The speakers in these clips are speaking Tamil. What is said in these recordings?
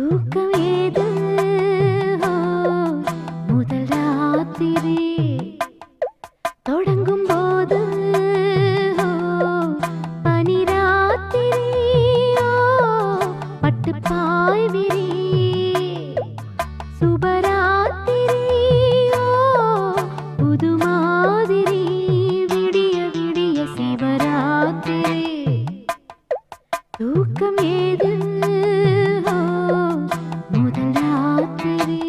தூக்கம் ஏது முதல் ராத்திரி தொடங்கும் போது பனி ராத்திரி பட்டு பாய் விரி சுபராத்திரி புது மாதிரி விடிய விடிய சிவராத்திரி தூக்கம் ஏது முதல் ராத்திரி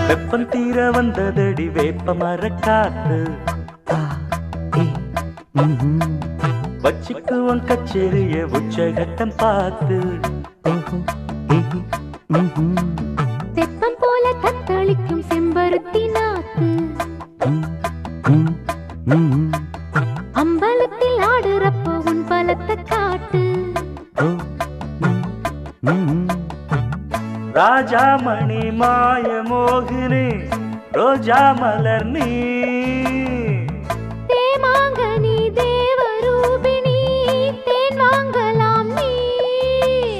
வெப்பம் தீர வந்ததடி வேப்ப மரக்காத்து வச்சுக்குவன் கச்சேரிய உச்சகட்டம் பார்த்து தெப்பம் போல தத்தளிக்கும் செம்பருத்தி நாத்து அம்பலத்தில் ஆடுறப்போ உன் பலத்தை காட்டு ராஜாமணி மாய மோகினி ரோஜா மலர் நீ தேமாங்கனி தேவரூபிணி தேன் வாங்கலாம் நீ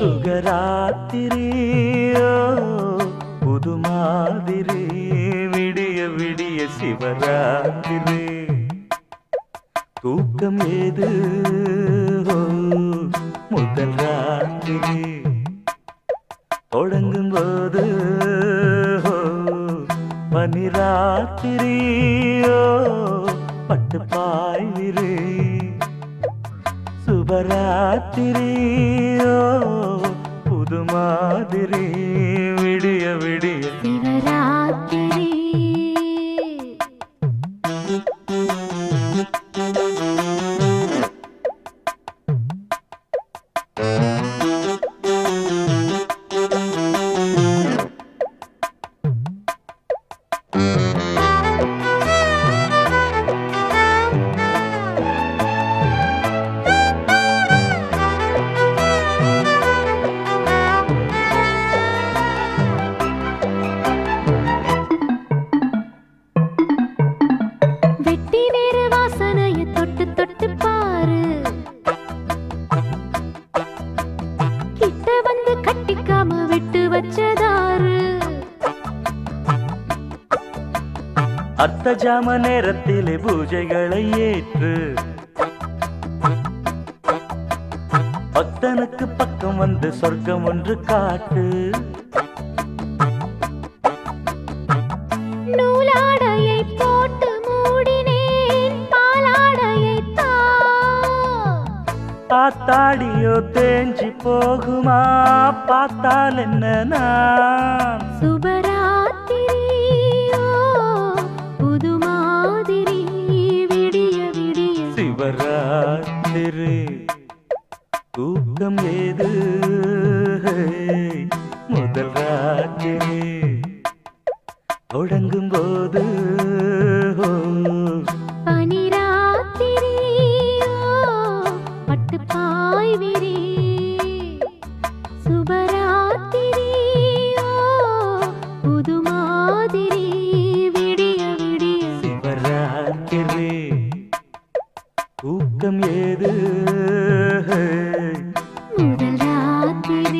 சுகராத்திரி புது மாதிரி விடிய விடிய சிவராத்திரி தூக்கம் ஏது முதல் ராத்திரி தொடங்கும் போது பனி ராத்திரியோ பட்டு பாய் விரி சுபராத்திரியோ புது மாதிரி விடிய விடிய சிவராத்திரி வெட்டி வேறு வாசனைய தொட்டு தொட்டு பாரு கிட்ட வந்து கட்டிக்காம விட்டு வச்சதாரு அர்த்த ஜாம நேரத்திலே பூஜைகளை ஏற்று பக்தனுக்கு பக்கம் வந்து சொர்க்கம் ஒன்று காட்டு நூலாடையை போட்டு மூடினேன் பாலாடையை பார்த்தாடியோ தேஞ்சி போகுமா பார்த்தால் என்ன நான் சுபராத்திரியோ புது மாதிரி விடிய விடிய சிவராத்திரி தூக்கம் ஏது முதல் ராத்திரி தொடங்கும் போது பனி ராத்திரியோ பட்டு பாய் விரி சுபராத்திரியோ புது மாதிரி விடிய விடிய சிவராத்திரி தூக்கம் ஏது முதல் ராத்திரி